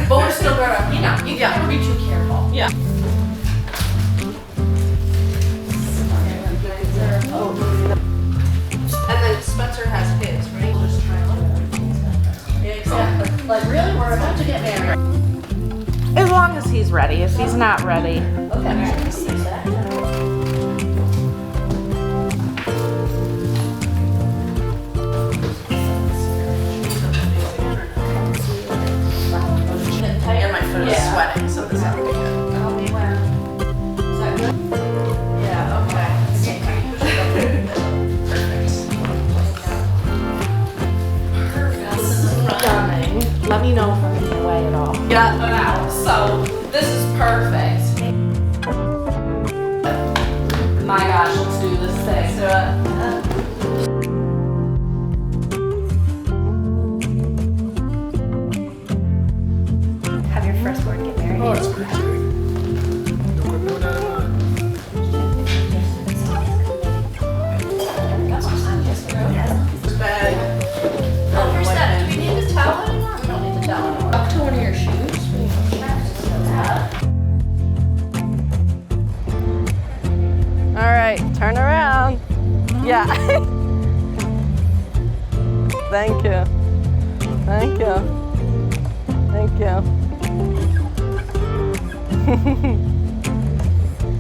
But we're still gonna, you gotta be too careful. Yeah. And then Spencer has his, right? We'll just try one. Yeah, exactly. Like, really? We're about to get married. As long as he's ready. If he's not ready. Okay. And my foot is sweating, so this has to be good. Is that good? Yeah, okay. Perfect. Stunning. Let me know if I'm in your way at all. Yeah, wow. So this is perfect. My gosh, let's do this thing. So, Have your firstborn get married. Oh, it's pretty exciting. No, nada. bag. Oh, here's that. Do we need to towel anymore? We don't need to towel anymore. Up to one of your shoes. All right, turn around. Yeah. Thank you. Thank you. Thank you.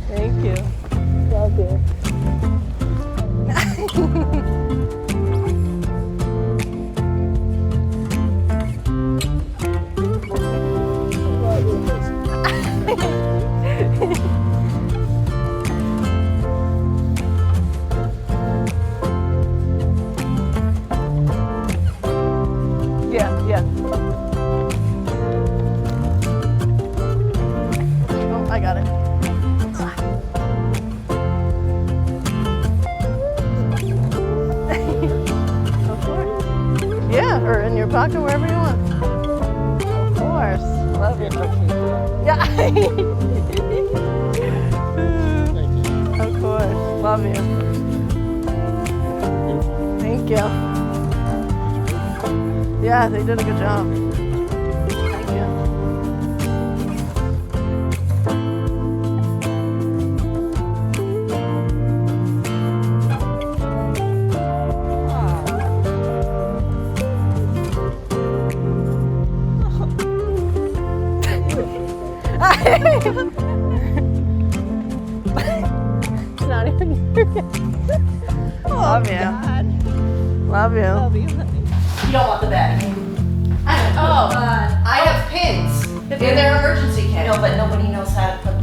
Thank you. Love you. Yeah, yeah. Oh, I got it. Of course. Yeah, or in your pocket, wherever you want. Of course. Love you. Yeah. Of course. Love you. Thank you. Yeah, they did a good job. Thank you. It's not even your Love you. Love you. Love you. You don't want the bag. I have pins in their emergency kit. No, but nobody knows how to put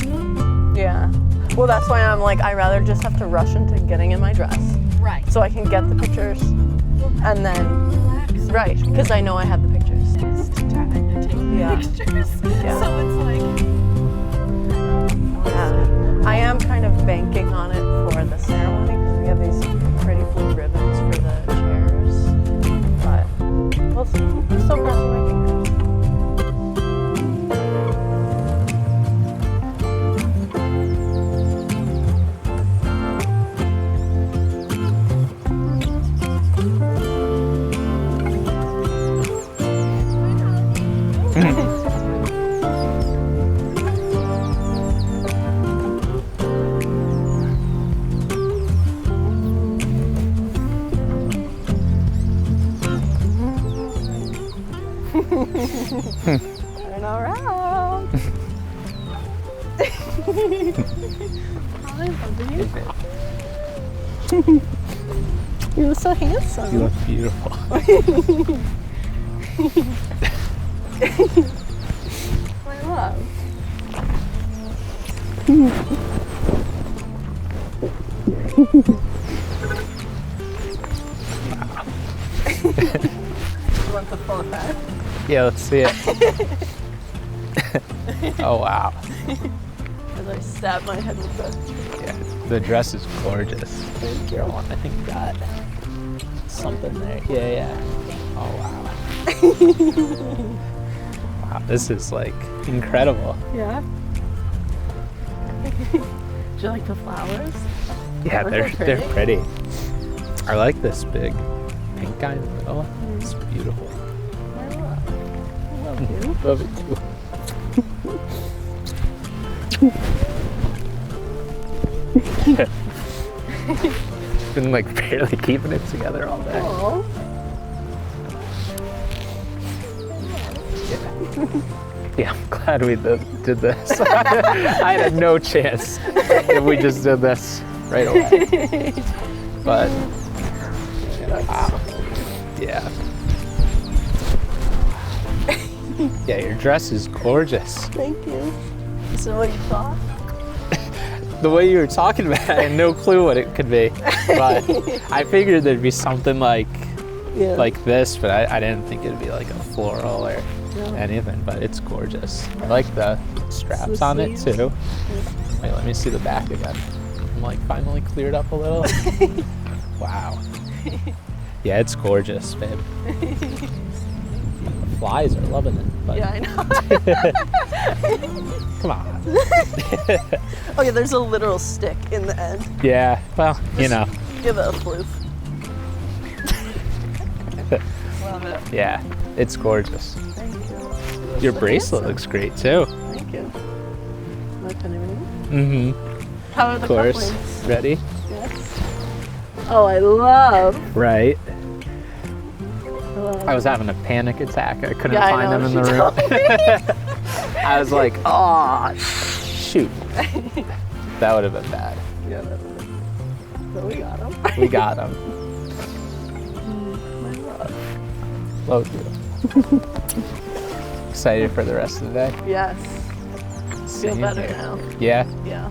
them. Yeah. Well, that's why I'm like, I rather just have to rush into getting in my dress. Right. So I can get the pictures and then, right, because I know I have the pictures. Trying to take Yeah. pictures. Yeah. So it's like. Yeah. I am kind of banking on it for the ceremony because we have these pretty blue ribbons for the chairs. But we'll see. I'm still crossing my fingers. Turn around. Hi, buddy. You look so handsome. You look beautiful. My love. You want the full effect? Yeah, let's see it. Oh, wow. As I stab my head with the... Yeah, the dress is gorgeous. Thank you. I think you got something there. Yeah, yeah. Oh, wow. Wow, this is like incredible. Yeah. Do you like the flowers? Yeah, Aren't they're they pretty? pretty. I like this big pink guy in the middle. It's beautiful. I love you. Love it too. Been like barely keeping it together all day. Aw. Yeah, I'm glad we did this. I had no chance if we just did this right away. But wow. Yeah. Yeah, your dress is gorgeous. Thank you. Is that what you thought? The way you were talking about it, I had no clue what it could be. But I figured there'd be something like this, but I didn't think it'd be like a floral or anything, but it's gorgeous. I like the straps on it too. Wait, let me see the back again. I'm like finally cleared up a little. Wow. Yeah, it's gorgeous, babe. The flies are loving it. But Yeah, I know. come on. Oh yeah, there's a literal stick in the end. Yeah, well, you know. Give it a floof. Love it. Yeah, it's gorgeous. Thank you. Your bracelet looks great too. Thank you. Am I pinning you? Mm-hmm. How are the Of course. cufflinks? Ready? Yes. Oh, I love. Right. I love. I was having a panic attack. I couldn't Yeah, I find know, them in she the told room. I was like, oh, shoot. That would have been bad. Yeah, that was it. So we got them. We got them. My love. Love you. Excited for the rest of the day? Yes. Feel Same better here. now. Yeah? Yeah.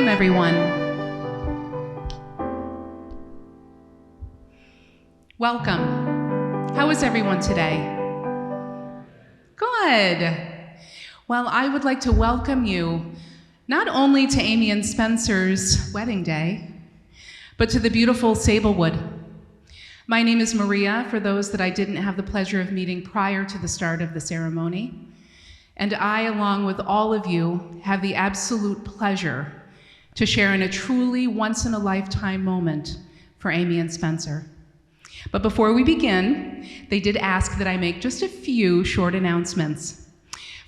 Welcome, everyone. Welcome. How is everyone today? Good. Well, I would like to welcome you not only to Amy and Spencer's wedding day, but to the beautiful Sablewood. My name is Maria, for those that I didn't have the pleasure of meeting prior to the start of the ceremony. And I, along with all of you, have the absolute pleasure to share in a truly once-in-a-lifetime moment for Amy and Spencer. But before we begin, they did ask that I make just a few short announcements.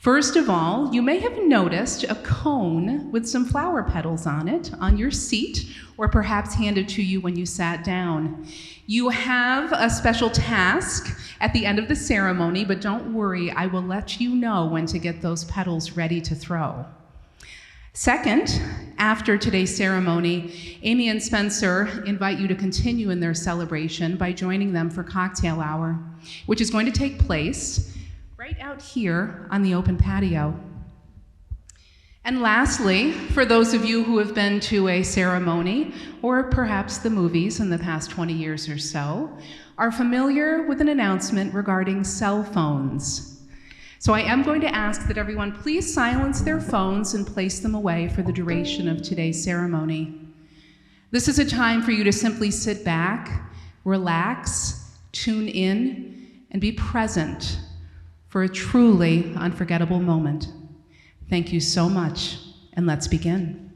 First of all, you may have noticed a cone with some flower petals on it on your seat, or perhaps handed to you when you sat down. You have a special task at the end of the ceremony, but don't worry, I will let you know when to get those petals ready to throw. Second, after today's ceremony, Amy and Spencer invite you to continue in their celebration by joining them for cocktail hour, which is going to take place right out here on the open patio. And lastly, for those of you who have been to a ceremony, or perhaps the movies in the past 20 years or so, are familiar with an announcement regarding cell phones. So I am going to ask that everyone please silence their phones and place them away for the duration of today's ceremony. This is a time for you to simply sit back, relax, tune in, and be present for a truly unforgettable moment. Thank you so much, and let's begin.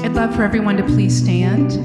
I'd love for everyone to please stand.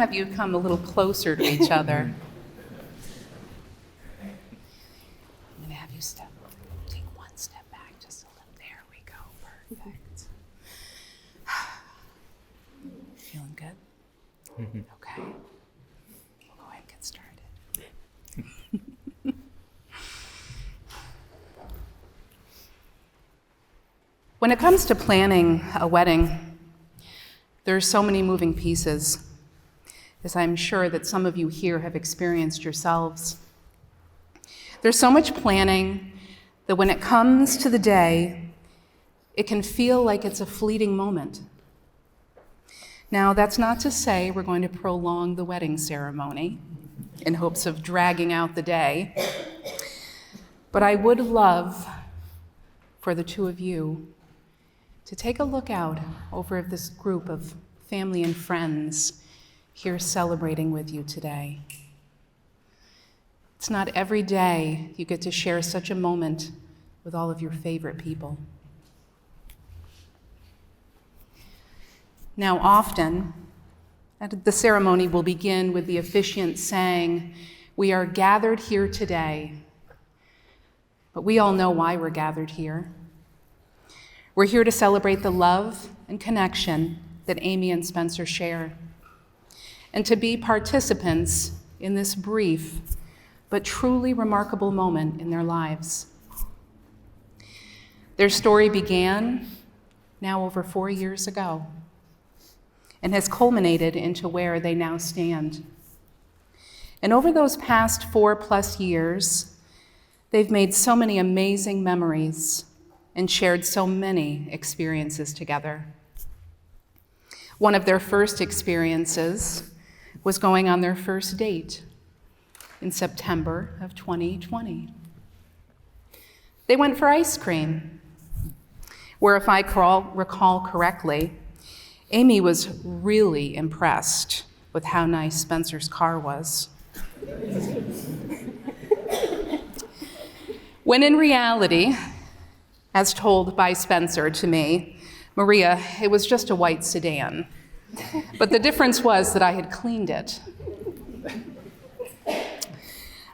have you come a little closer to each other. I'm going to have you take one step back just a little. There we go. Perfect. Feeling good? Okay. We'll go ahead and get started. When it comes to planning a wedding, there are so many moving pieces, as I'm sure that some of you here have experienced yourselves. There's so much planning that when it comes to the day, it can feel like it's a fleeting moment. Now, that's not to say we're going to prolong the wedding ceremony in hopes of dragging out the day, but I would love for the two of you to take a look out over this group of family and friends here celebrating with you today. It's not every day you get to share such a moment with all of your favorite people. Now, often, the ceremony will begin with the officiant saying, "We are gathered here today," but we all know why we're gathered here. We're here to celebrate the love and connection that Amy and Spencer share, and to be participants in this brief but truly remarkable moment in their lives. Their story began now over 4 years ago and has culminated into where they now stand. And over those past 4+ years, they've made so many amazing memories and shared so many experiences together. One of their first experiences was going on their first date in September of 2020. They went for ice cream, where, if I recall correctly, Amy was really impressed with how nice Spencer's car was. When in reality, as told by Spencer to me, Maria, it was just a white sedan. But the difference was that I had cleaned it.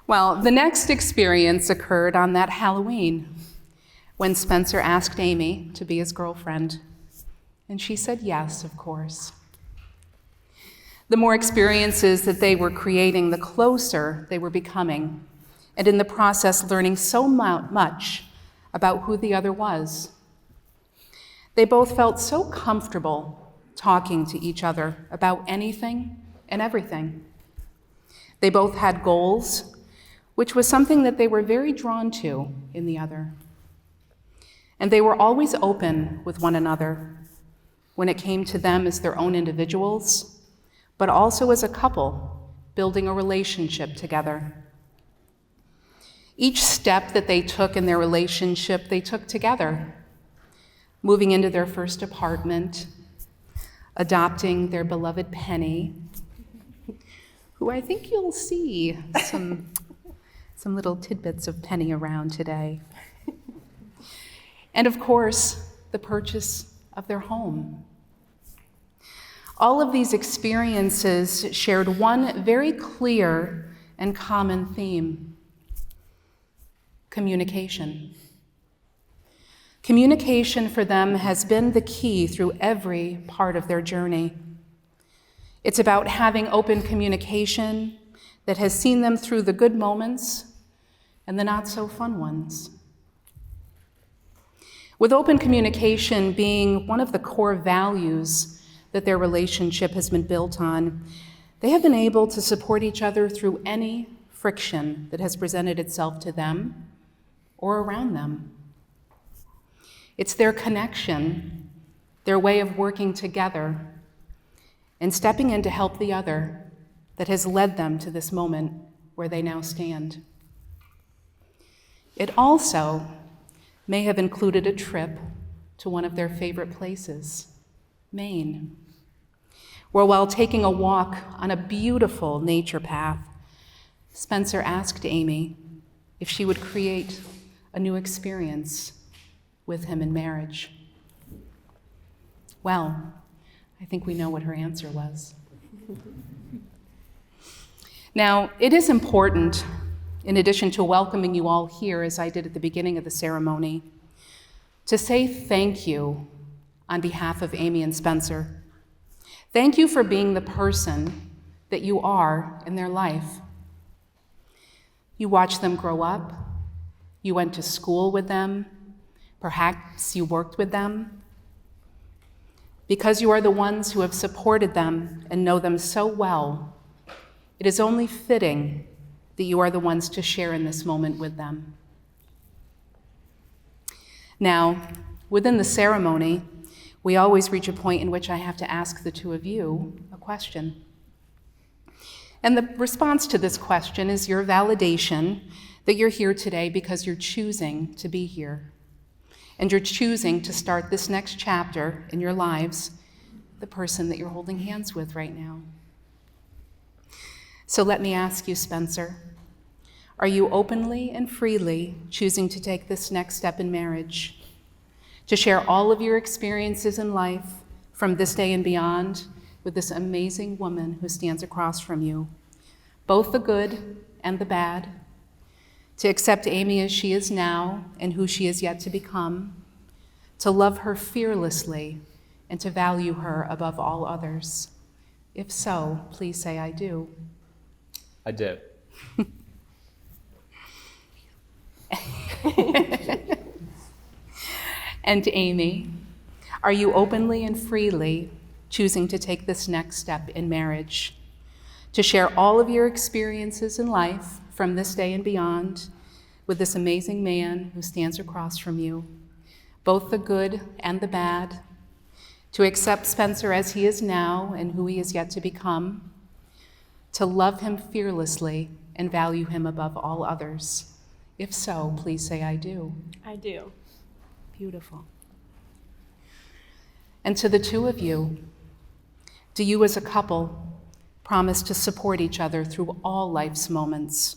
Well, the next experience occurred on that Halloween when Spencer asked Amy to be his girlfriend. And she said yes, of course. The more experiences that they were creating, the closer they were becoming, and in the process learning so much about who the other was. They both felt so comfortable talking to each other about anything and everything. They both had goals, which was something that they were very drawn to in the other. And they were always open with one another when it came to them as their own individuals, but also as a couple building a relationship together. Each step that they took in their relationship, they took together, moving into their first apartment, adopting their beloved Penny, who I think you'll see some little tidbits of Penny around today. And of course, the purchase of their home. All of these experiences shared one very clear and common theme: communication. Communication for them has been the key through every part of their journey. It's about having open communication that has seen them through the good moments and the not so fun ones. With open communication being one of the core values that their relationship has been built on, they have been able to support each other through any friction that has presented itself to them or around them. It's their connection, their way of working together and stepping in to help the other that has led them to this moment where they now stand. It also may have included a trip to one of their favorite places, Maine, where while taking a walk on a beautiful nature path, Spencer asked Amy if she would create a new experience with him in marriage. Well, I think we know what her answer was. Now, it is important, in addition to welcoming you all here, as I did at the beginning of the ceremony, to say thank you on behalf of Amy and Spencer. Thank you for being the person that you are in their life. You watched them grow up. You went to school with them. Perhaps you worked with them. Because you are the ones who have supported them and know them so well, it is only fitting that you are the ones to share in this moment with them. Now, within the ceremony, we always reach a point in which I have to ask the two of you a question. And the response to this question is your validation that you're here today because you're choosing to be here. And you're choosing to start this next chapter in your lives, the person that you're holding hands with right now. So let me ask you, Spencer, are you openly and freely choosing to take this next step in marriage, to share all of your experiences in life from this day and beyond with this amazing woman who stands across from you, both the good and the bad, to accept Amy as she is now and who she is yet to become, to love her fearlessly and to value her above all others? If so, please say, I do. I do. And Amy, are you openly and freely choosing to take this next step in marriage, to share all of your experiences in life from this day and beyond with this amazing man who stands across from you, both the good and the bad, to accept Spencer as he is now and who he is yet to become, to love him fearlessly and value him above all others? If so, please say, I do. I do. Beautiful. And to the two of you, do you as a couple promise to support each other through all life's moments,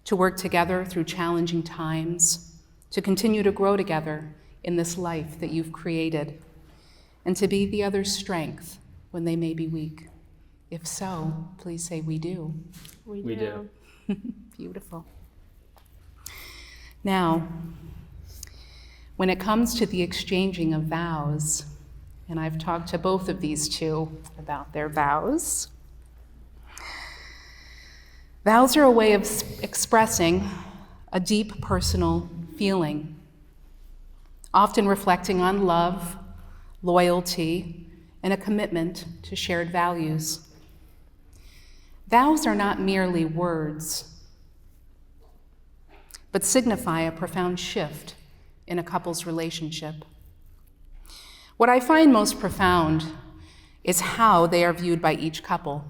to work together through challenging times, to continue to grow together in this life that you've created, and to be the other's strength when they may be weak? If so, please say, we do. We do. Beautiful. Now, when it comes to the exchanging of vows, and I've talked to both of these two about their vows, vows are a way of expressing a deep personal feeling, often reflecting on love, loyalty, and a commitment to shared values. Vows are not merely words, but signify a profound shift in a couple's relationship. What I find most profound is how they are viewed by each couple.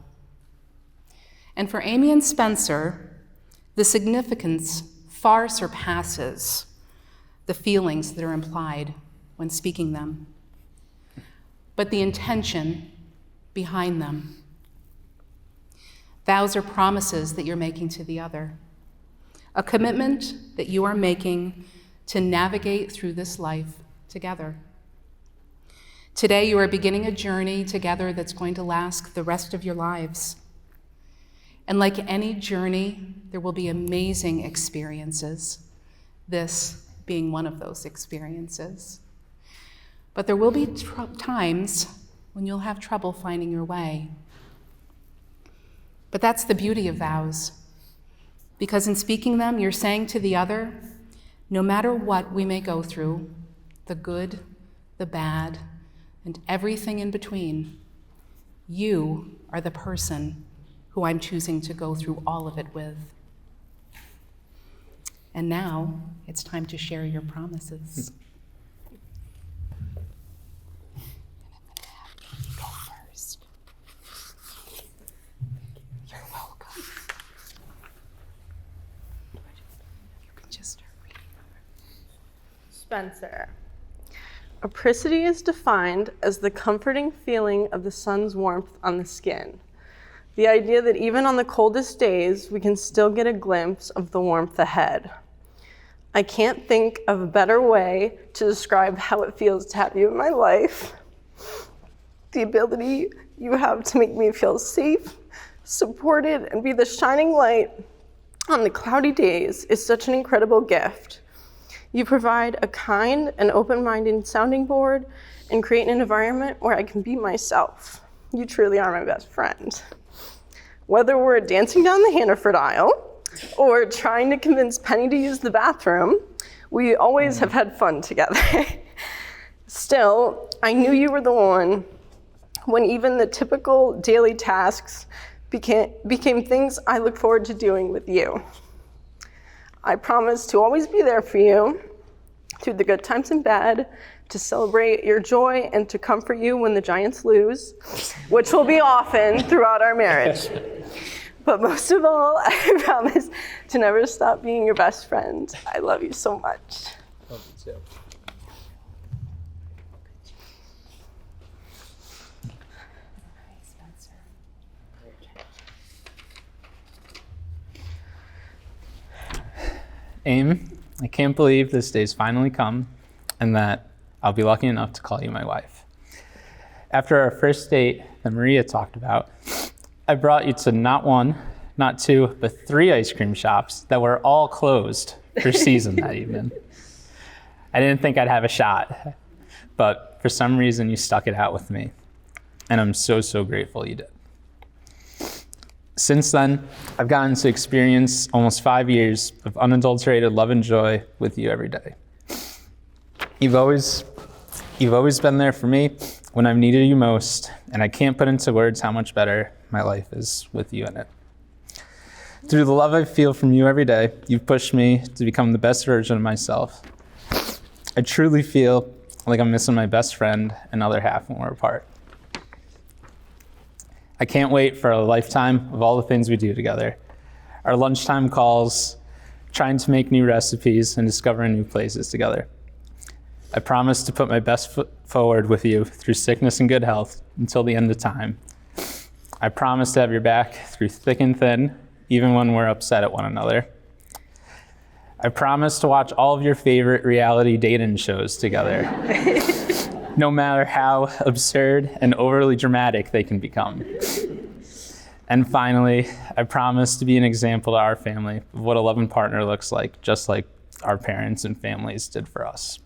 And for Amy and Spencer, the significance far surpasses the feelings that are implied when speaking them, but the intention behind them. Vows are promises that you're making to the other, a commitment that you are making to navigate through this life together. Today, you are beginning a journey together that's going to last the rest of your lives. And like any journey, there will be amazing experiences, this being one of those experiences. But there will be times when you'll have trouble finding your way. But that's the beauty of vows, because in speaking them, you're saying to the other, no matter what we may go through, the good, the bad, and everything in between, you are the person who I'm choosing to go through all of it with. And now it's time to share your promises. Go first. You're welcome. You can just start reading. Spencer. Apricity is defined as the comforting feeling of the sun's warmth on the skin. The idea that even on the coldest days, we can still get a glimpse of the warmth ahead. I can't think of a better way to describe how it feels to have you in my life. The ability you have to make me feel safe, supported, and be the shining light on the cloudy days is such an incredible gift. You provide a kind and open-minded sounding board and create an environment where I can be myself. You truly are my best friend. Whether we're dancing down the Hannaford aisle or trying to convince Penny to use the bathroom, we always have had fun together. Still, I knew you were the one when even the typical daily tasks became things I look forward to doing with you. I promise to always be there for you through the good times and bad, to celebrate your joy and to comfort you when the Giants lose, which will be often throughout our marriage. But most of all, I promise to never stop being your best friend. I love you so much. Love you too. Aim, I can't believe this day's finally come and that I'll be lucky enough to call you my wife. After our first date that Maria talked about, I brought you to not one, not two, but 3 ice cream shops that were all closed for season that evening. I didn't think I'd have a shot, but for some reason you stuck it out with me, and I'm so, so grateful you did. Since then, I've gotten to experience almost 5 years of unadulterated love and joy with you every day. You've always been there for me when I've needed you most, and I can't put into words how much better my life is with you in it. Through the love I feel from you every day, you've pushed me to become the best version of myself. I truly feel like I'm missing my best friend and other half when we're apart. I can't wait for a lifetime of all the things we do together. Our lunchtime calls, trying to make new recipes, and discovering new places together. I promise to put my best foot forward with you through sickness and good health until the end of time. I promise to have your back through thick and thin, even when we're upset at one another. I promise to watch all of your favorite reality dating shows together, no matter how absurd and overly dramatic they can become. And finally, I promise to be an example to our family of what a loving partner looks like, just like our parents and families did for us.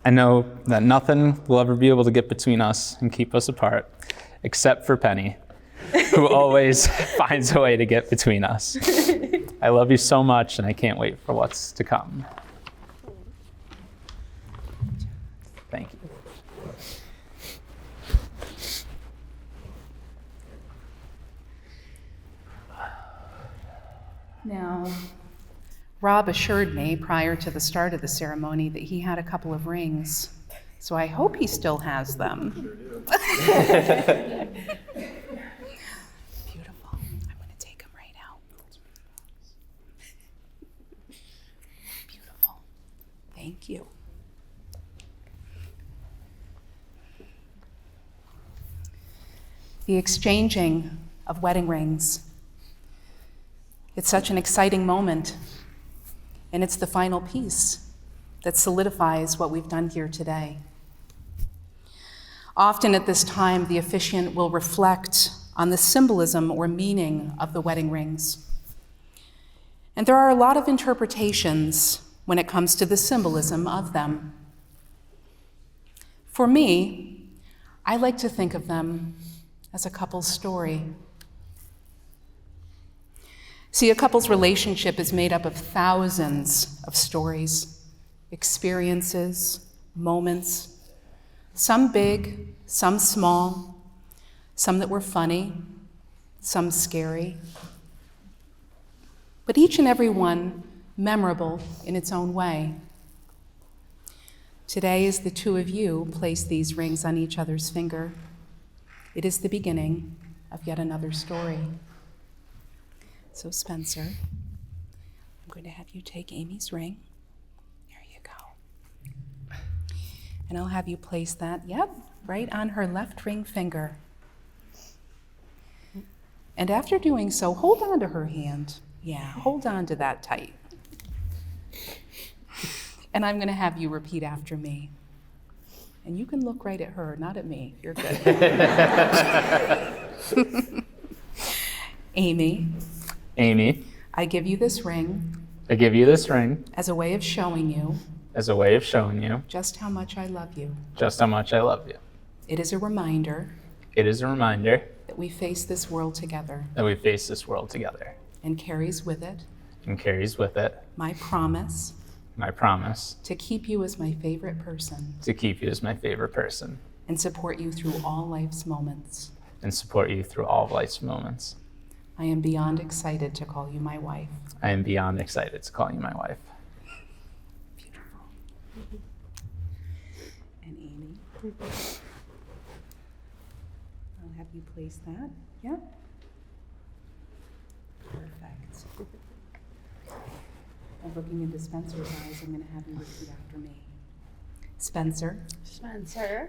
I know that nothing will ever be able to get between us and keep us apart, except for Penny, who always finds a way to get between us. I love you so much, and I can't wait for what's to come. Thank you. Now, Rob assured me prior to the start of the ceremony that he had a couple of rings, so I hope he still has them. Beautiful. I'm going to take them right out. Beautiful. Thank you. The exchanging of wedding rings. It's such an exciting moment, and it's the final piece that solidifies what we've done here today. Often at this time, the officiant will reflect on the symbolism or meaning of the wedding rings. And there are a lot of interpretations when it comes to the symbolism of them. For me, I like to think of them as a couple's story. See, a couple's relationship is made up of thousands of stories, experiences, moments, some big, some small, some that were funny, some scary, but each and every one memorable in its own way. Today, as the two of you place these rings on each other's finger, it is the beginning of yet another story. So Spencer, I'm going to have you take Amy's ring. There you go. And I'll have you place that, right on her left ring finger. And after doing so, hold on to her hand. Yeah, hold on to that tight. And I'm going to have you repeat after me. And you can look right at her, not at me. You're good. Amy, I give you this ring I give you this ring as a way of showing you as a way of showing you just how much I love you. just how much I love you. It is a reminder It is a reminder that we face this world together that we face this world together and carries with it and carries with it my promise my promise to keep you as my favorite person to keep you as my favorite person and support you through all life's moments. and support you through all of life's moments. I am beyond excited to call you my wife. I am beyond excited to call you my wife. Beautiful. And Amy, I'll have you place that. Yep. Perfect. And looking into Spencer's eyes, I'm going to have you repeat after me. Spencer,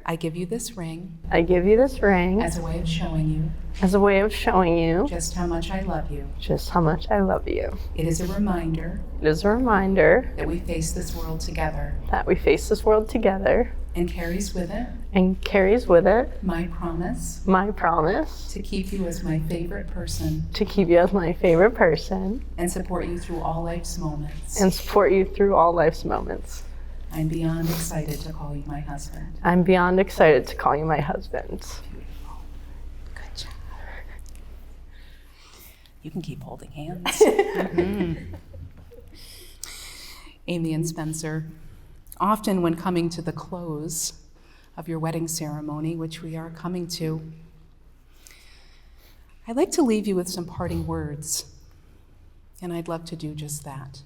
I give you this ring I give you this ring as a way of showing you as a way of showing you just how much I love you. just how much I love you. It is a reminder It is a reminder that we face this world together that we face this world together and carries with it and carries with it my promise my promise to keep you as my favorite person to keep you as my favorite person and support you through all life's moments. and support you through all life's moments. I'm beyond excited to call you my husband. I'm beyond excited to call you my husband. Beautiful. Good job. You can keep holding hands. Amy and Spencer, often when coming to the close of your wedding ceremony, which we are coming to, I'd like to leave you with some parting words, and I'd love to do just that.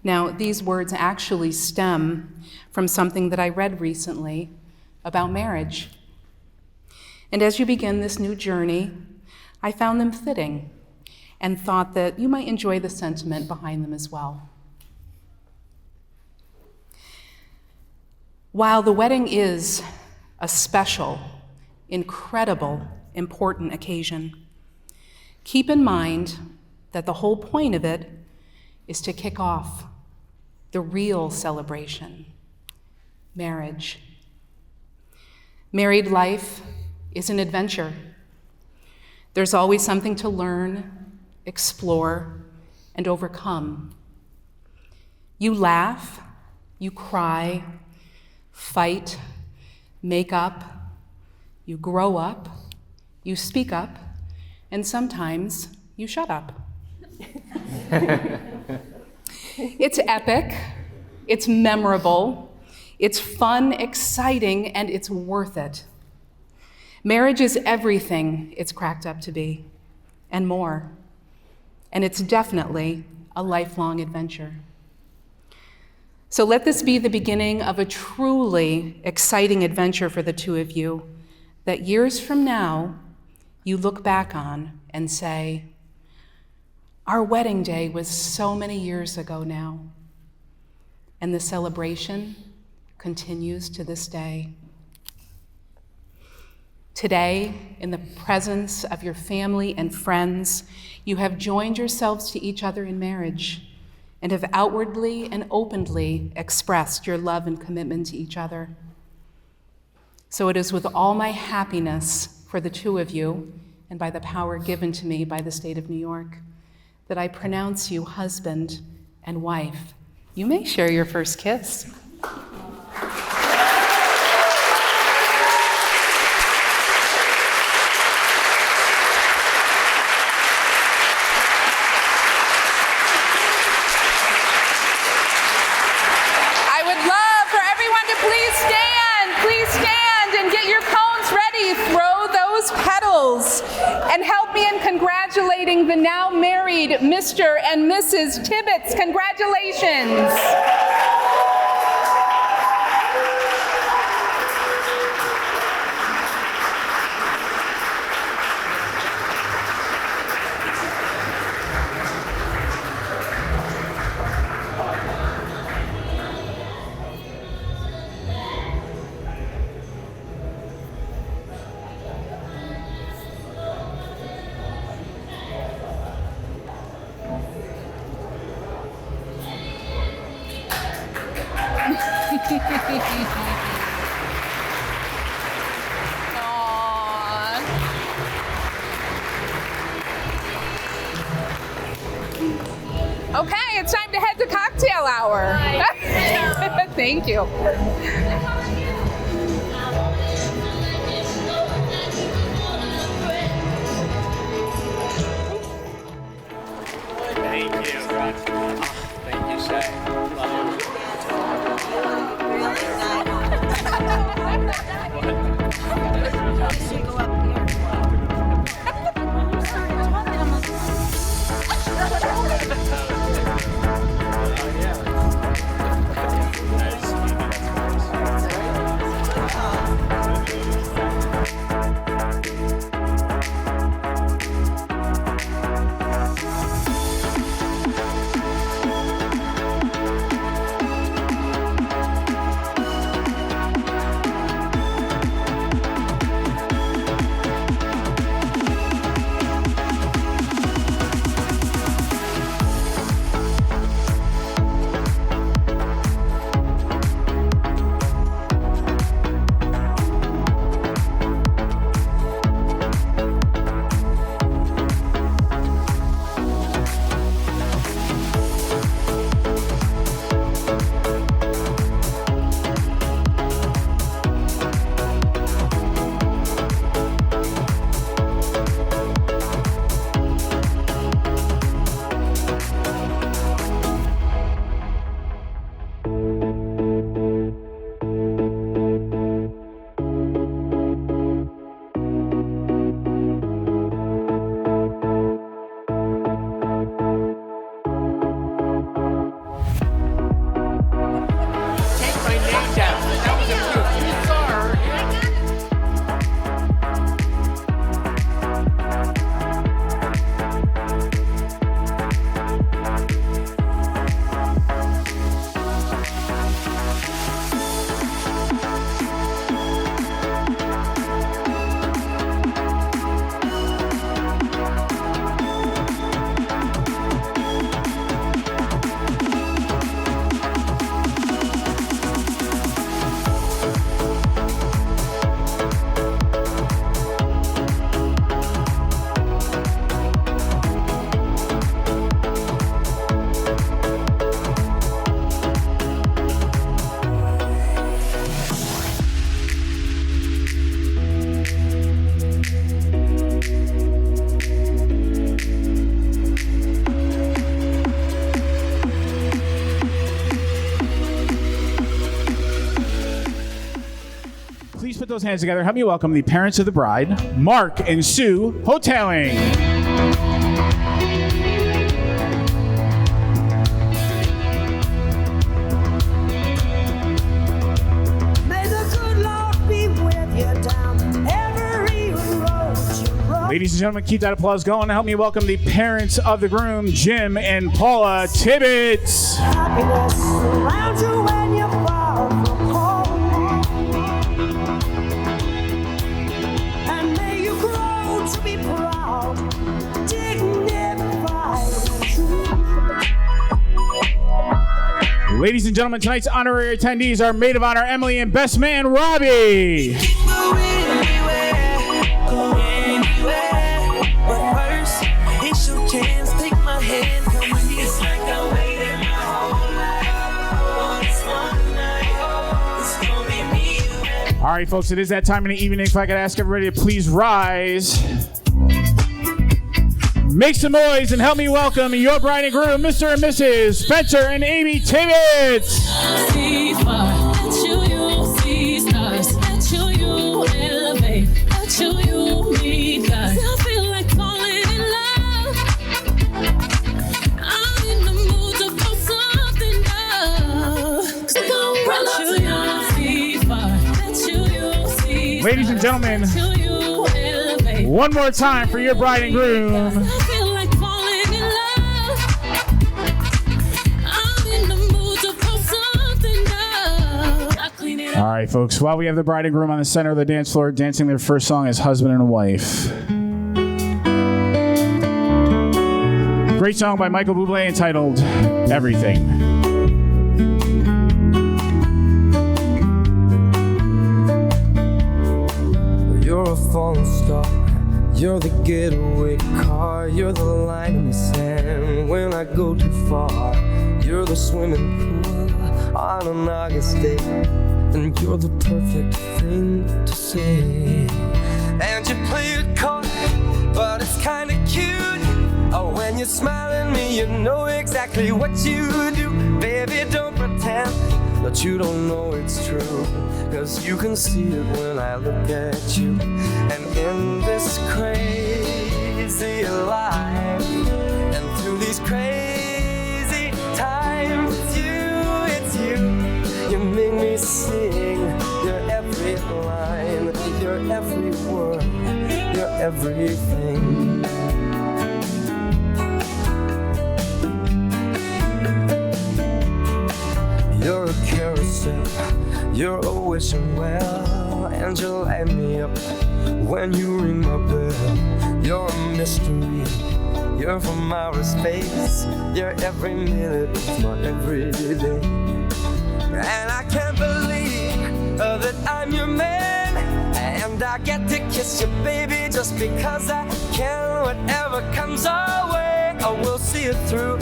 Now, these words actually stem from something that I read recently about marriage. And as you begin this new journey, I found them fitting and thought that you might enjoy the sentiment behind them as well. While the wedding is a special, incredible, important occasion, keep in mind that the whole point of it is to kick off the real celebration, marriage. Married life is an adventure. There's always something to learn, explore, and overcome. You laugh, you cry, fight, make up, you grow up, you speak up, and sometimes you shut up. It's epic, it's memorable, it's fun, exciting, and it's worth it. Marriage is everything it's cracked up to be, and more. And it's definitely a lifelong adventure. So let this be the beginning of a truly exciting adventure for the two of you, that years from now, you look back on and say, our wedding day was so many years ago now, and the celebration continues to this day. Today, in the presence of your family and friends, you have joined yourselves to each other in marriage and have outwardly and openly expressed your love and commitment to each other. So it is with all my happiness for the two of you, and by the power given to me by the state of New York, that I pronounce you husband and wife. You may share your first kiss. I would love for everyone to please stand and get your cones ready. Throw those petals and help me in congratulating the now married Mr. and Mrs. Tibbetts. Congratulations. Thank you. Thank you. Thank you, Shay. Please put those hands together. Help me welcome the parents of the bride, Mark and Sue Hoteling. Ladies and gentlemen, keep that applause going. Help me welcome the parents of the groom, Jim and Paula Tibbetts. Happiness surrounds you when you're far from home. And may you grow to be proud, dignified, and true. Ladies and gentlemen, tonight's honorary attendees are maid of honor Emily and best man Robbie. All right, folks, it is that time in the evening. If I could ask everybody to please rise, make some noise, and help me welcome your bride and groom, Mr. and Mrs. Spencer and Amy Tibbetts. Ladies and gentlemen, one more time for your bride and groom. All right, folks, while we have the bride and groom on the center of the dance floor dancing their first song as husband and wife. Great song by Michael Bublé entitled Everything. You're a falling star, you're the getaway car, you're the line in the sand when I go too far, you're the swimming pool I on an August day, and you're the perfect thing to say. And you play it coy, but it's kinda cute. Oh, when you smile at me, you know exactly what you do. Baby, don't pretend that you don't know it's true, 'cause you can see it when I look at you. And in this crazy life, and through these crazy times, it's you, you make me sing your every line, your every word, your everything. You're a carousel, you're a wishing well, and you light me up when you ring my bell. You're a mystery, you're from outer space, you're every minute of my everyday. And I can't believe that I'm your man, and I get to kiss you, baby, just because I can. Whatever comes our way, I will see it through.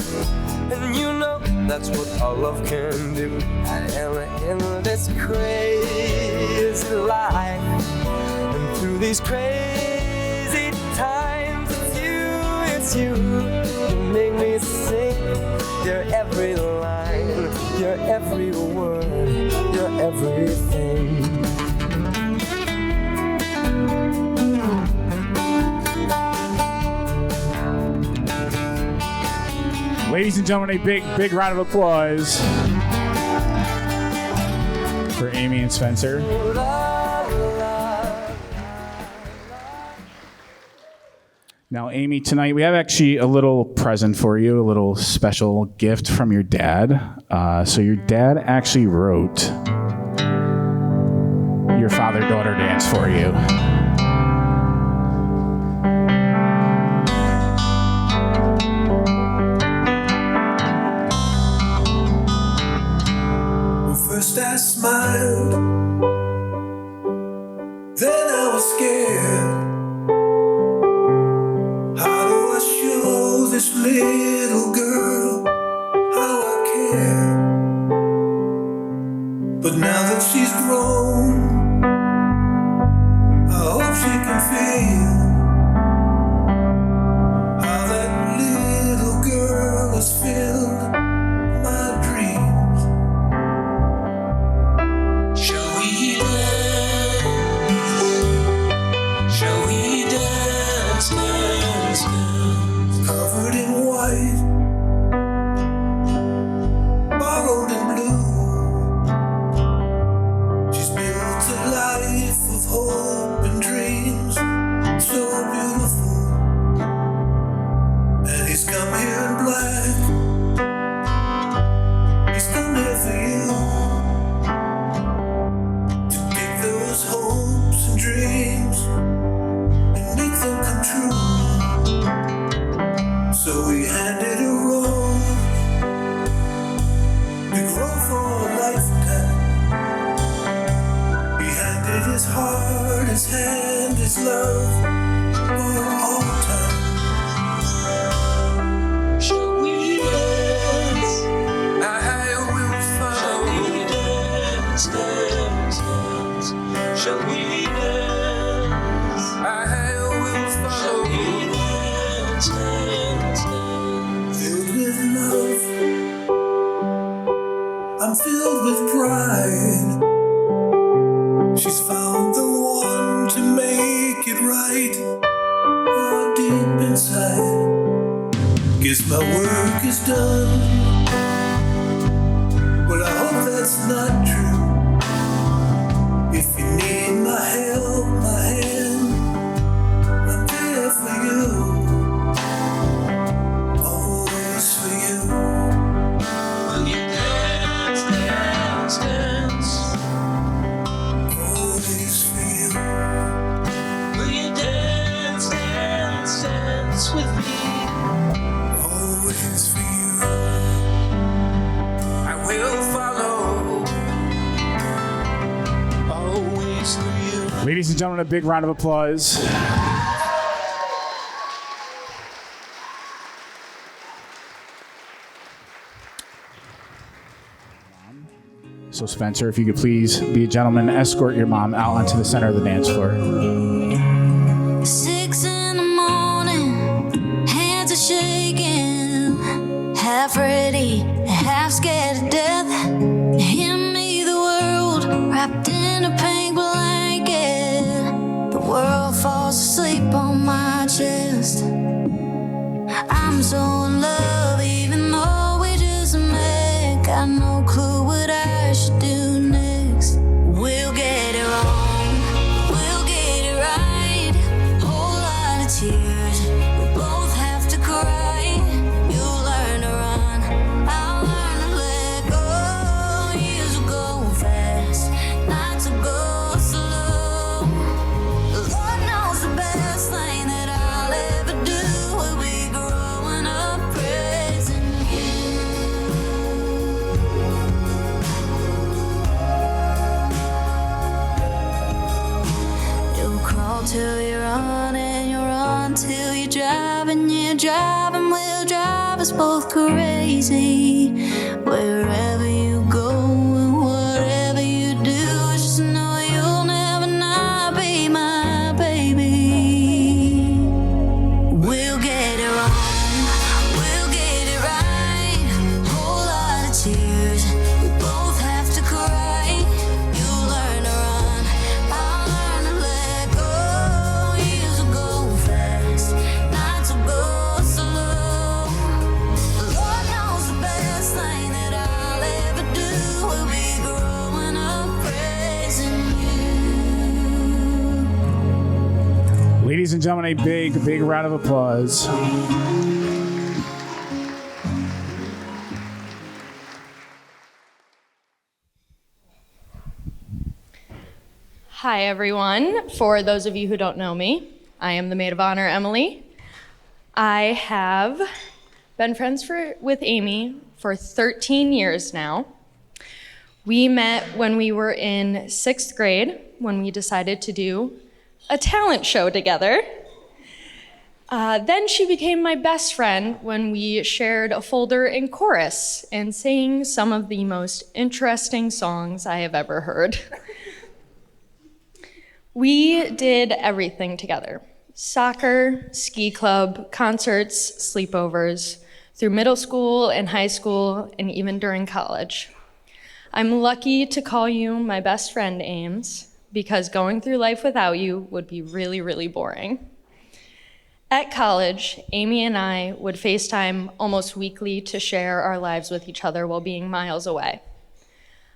And you know that's what our love can do. I am in this crazy life, and through these crazy times, it's you. You make me sing your every line, your every word, your everything. Ladies and gentlemen, a big round of applause for Amy and Spencer. Now, Amy, tonight we have actually a little present for you, a little special gift from your dad. So your dad actually wrote your father-daughter dance for you. First I smiled, then I was scared. How do I show this little girl how I care? But now that she's grown, I hope she can feel how that little girl has filled my dreams. Shall we dance, dance, dance? Covered in white, borrowed in blue. She's built a life of hope and dreams, so beautiful. And he's come here in black, he's come here for you. Those hopes and dreams and make them come true. So we handed a rose, we grow for a lifetime. He handed his heart, his hand, his love for all time. Shall we dance? I will follow. Shall we dance, dance, dance? Shall we dance? I will follow. Shall we dance, dance, dance? Filled with love, I'm filled with pride. She's found the one to make it right. Oh, deep inside, guess my work is done. Well, I hope that's not true. If you need my help, my hand, I'm there for you. Always for you. Will you dance, dance, dance? Always for you. Will you dance, dance, dance with me? Always for you. I will follow. Always for you. Ladies and gentlemen, a big round of applause. So Spencer, if you could please be a gentleman, escort your mom out onto the center of the dance floor. 6 in the morning, hands are shaking, half ready, half scared to death. Hand me the world wrapped in a pink blanket. The world falls asleep on my chest. I'm so in love, even though we just met. Got no clue what I should do next. We'll get it wrong, we'll get it right. Whole lot of tears, we both have to cry. You'll learn to run, I'll learn to let go. Years will go fast, nights will go slow. The Lord knows the best thing that I'll ever do will be growing up praising you. You'll crawl till you run, and you'll run till you drive, and you drive, and we'll drive us both crazy. Wherever you go and whatever you do, just know you'll never not be my baby. We'll get it wrong, we'll get it right. Whole lot of tears, we both have to cry. You'll learn to run, I'll learn to let go. Years will go fast, nights will go slow. The Lord knows the best thing that I'll ever do will be growing up praising you. Ladies and gentlemen, a big round of applause. Hi, everyone. For those of you who don't know me, I am the maid of honor, Emily. I have been friends with Amy for 13 years now. We met when we were in 6th grade, when we decided to do a talent show together. Then she became my best friend when we shared a folder in chorus and sang some of the most interesting songs I have ever heard. We did everything together: soccer, ski club, concerts, sleepovers, through middle school and high school, and even during college. I'm lucky to call you my best friend, Ames, because going through life without you would be really, really boring. At college, Amy and I would FaceTime almost weekly to share our lives with each other while being miles away.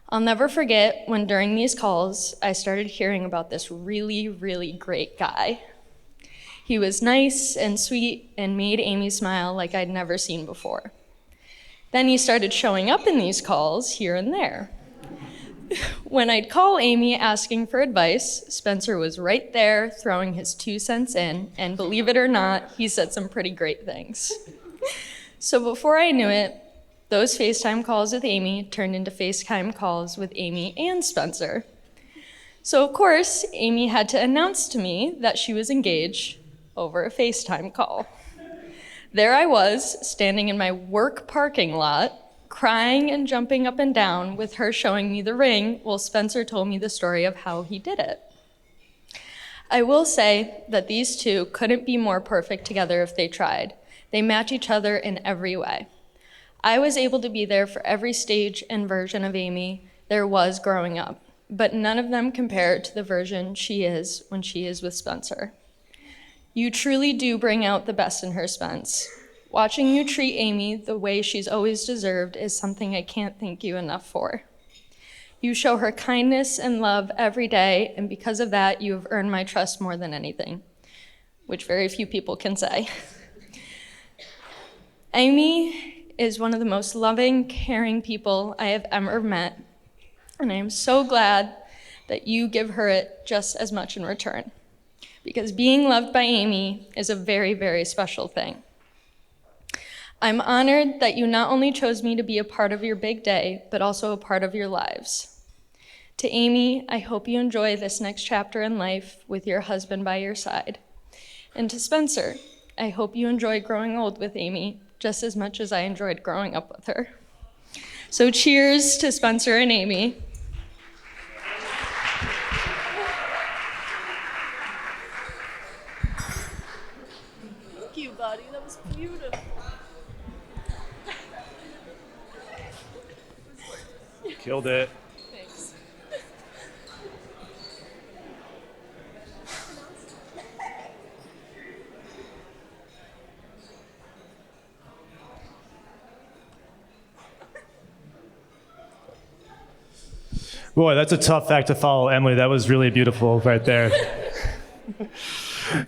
I'll never forget when during these calls, I started hearing about this really, really great guy. He was nice and sweet and made Amy smile like I'd never seen before. Then he started showing up in these calls here and there. When I'd call Amy asking for advice, Spencer was right there throwing his 2 cents in, and believe it or not, he said some pretty great things. So before I knew it, those FaceTime calls with Amy turned into FaceTime calls with Amy and Spencer. So of course, Amy had to announce to me that she was engaged over a FaceTime call. There I was, standing in my work parking lot, crying and jumping up and down with her showing me the ring while Spencer told me the story of how he did it. I will say that these two couldn't be more perfect together if they tried. They match each other in every way. I was able to be there for every stage and version of Amy there was growing up, but none of them compare to the version she is when she is with Spencer. You truly do bring out the best in her, Spence. Watching you treat Amy the way she's always deserved is something I can't thank you enough for. You show her kindness and love every day, and because of that, you have earned my trust more than anything, which very few people can say. Amy is one of the most loving, caring people I have ever met, and I am so glad that you give her it just as much in return, because being loved by Amy is a very, very special thing. I'm honored that you not only chose me to be a part of your big day, but also a part of your lives. To Amy, I hope you enjoy this next chapter in life with your husband by your side. And to Spencer, I hope you enjoy growing old with Amy just as much as I enjoyed growing up with her. So cheers to Spencer and Amy. beautiful. Killed it. Thanks. Boy, that's a tough act to follow, Emily. That was really beautiful right there.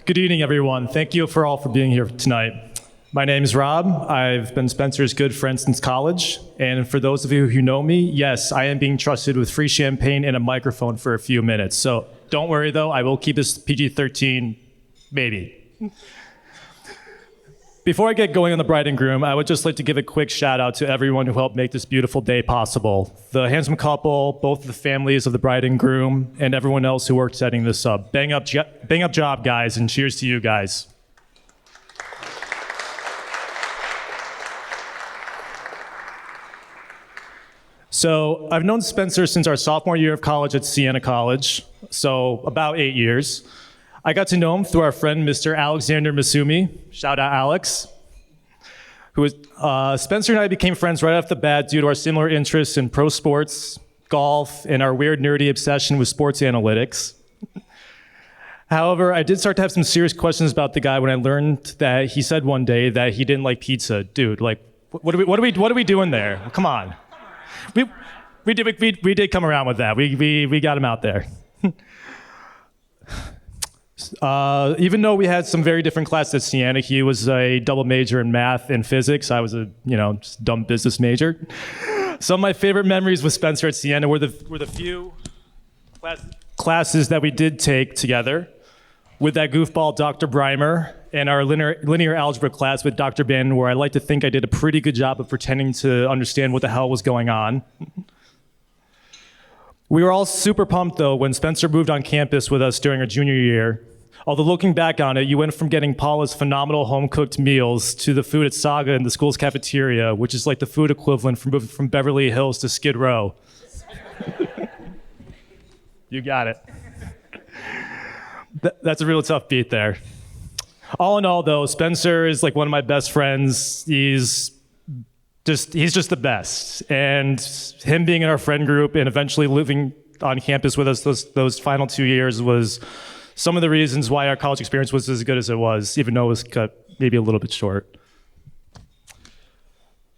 Good evening, everyone. Thank you for all for being here tonight. My name is Rob. I've been Spencer's good friend since college. And for those of you who know me, yes, I am being trusted with free champagne and a microphone for a few minutes. So don't worry, though. I will keep this PG-13, maybe. Before I get going on the bride and groom, I would just like to give a quick shout out to everyone who helped make this beautiful day possible. The handsome couple, both the families of the bride and groom, and everyone else who worked setting this up. Bang up job, guys, and cheers to you guys. So I've known Spencer since our sophomore year of college at Siena College, so about 8 years. I got to know him through our friend, Mr. Alexander Masumi. Shout out, Alex. Spencer and I became friends right off the bat due to our similar interests in pro sports, golf, and our weird nerdy obsession with sports analytics. However, I did start to have some serious questions about the guy when I learned that he said one day that he didn't like pizza. Dude, like, what are we doing there? Come on. We did come around with that. We got him out there. Even though we had some very different classes at Siena, he was a double major in math and physics. I was a just dumb business major. Some of my favorite memories with Spencer at Siena were the few classes that we did take together with that goofball Dr. Breimer and our linear algebra class with Dr. Bannon, where I like to think I did a pretty good job of pretending to understand what the hell was going on. We were all super pumped, though, when Spencer moved on campus with us during our junior year. Although looking back on it, you went from getting Paula's phenomenal home-cooked meals to the food at Saga in the school's cafeteria, which is like the food equivalent from moving from Beverly Hills to Skid Row. You got it. That's a real tough beat there. All in all, though, Spencer is like one of my best friends. He's just the best. And him being in our friend group and eventually living on campus with us those final 2 years was some of the reasons why our college experience was as good as it was, even though it was cut maybe a little bit short.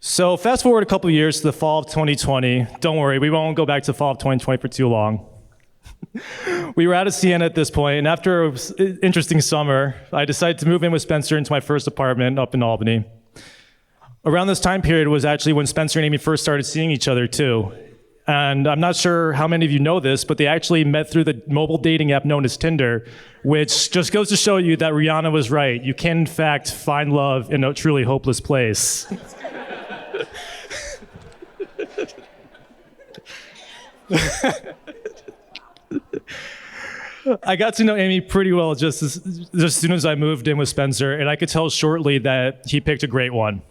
So fast forward a couple years to the fall of 2020. Don't worry, we won't go back to the fall of 2020 for too long. We were out of Siena at this point, and after an interesting summer, I decided to move in with Spencer into my first apartment up in Albany. Around this time period was actually when Spencer and Amy first started seeing each other too. And I'm not sure how many of you know this, but they actually met through the mobile dating app known as Tinder, which just goes to show you that Rihanna was right. You can, in fact, find love in a truly hopeless place. I got to know Amy pretty well just as soon as I moved in with Spencer, and I could tell shortly that he picked a great one.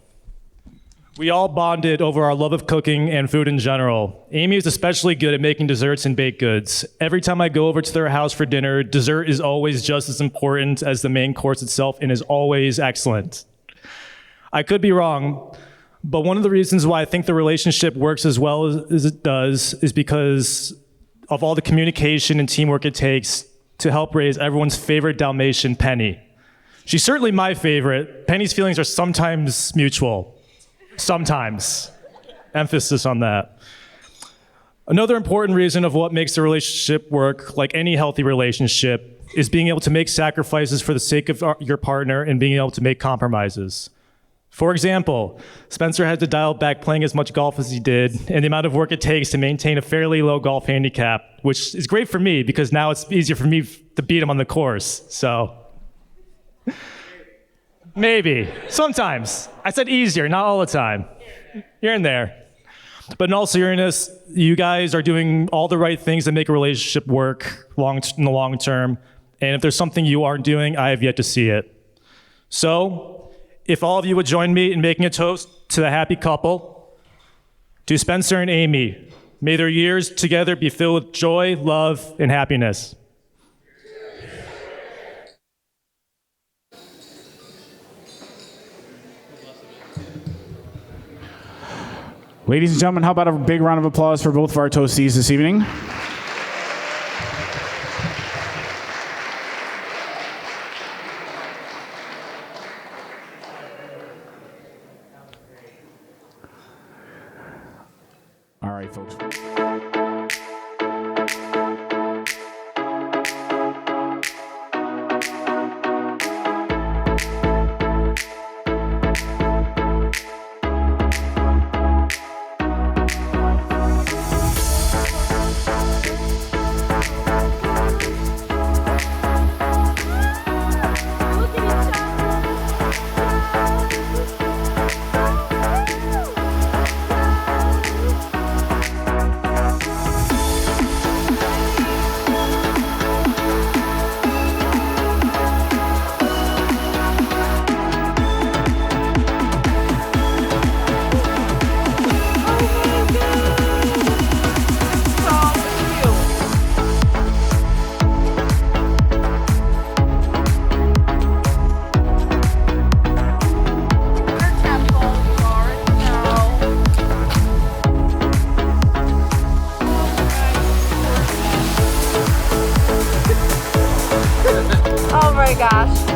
We all bonded over our love of cooking and food in general. Amy is especially good at making desserts and baked goods. Every time I go over to their house for dinner, dessert is always just as important as the main course itself and is always excellent. I could be wrong, but one of the reasons why I think the relationship works as well as it does is because of all the communication and teamwork it takes to help raise everyone's favorite Dalmatian, Penny. She's certainly my favorite. Penny's feelings are sometimes mutual. Sometimes. Emphasis on that. Another important reason of what makes the relationship work, like any healthy relationship, is being able to make sacrifices for the sake of your partner and being able to make compromises. For example, Spencer had to dial back playing as much golf as he did and the amount of work it takes to maintain a fairly low golf handicap, which is great for me because now it's easier for me to beat him on the course, so. Maybe, sometimes. I said easier, not all the time. Here and there. But in all seriousness, you guys are doing all the right things that make a relationship work in the long term, and if there's something you aren't doing, I have yet to see it. So, if all of you would join me in making a toast to the happy couple, to Spencer and Amy, may their years together be filled with joy, love, and happiness. Ladies and gentlemen, how about a big round of applause for both of our toastees this evening? All right, folks. Oh my gosh.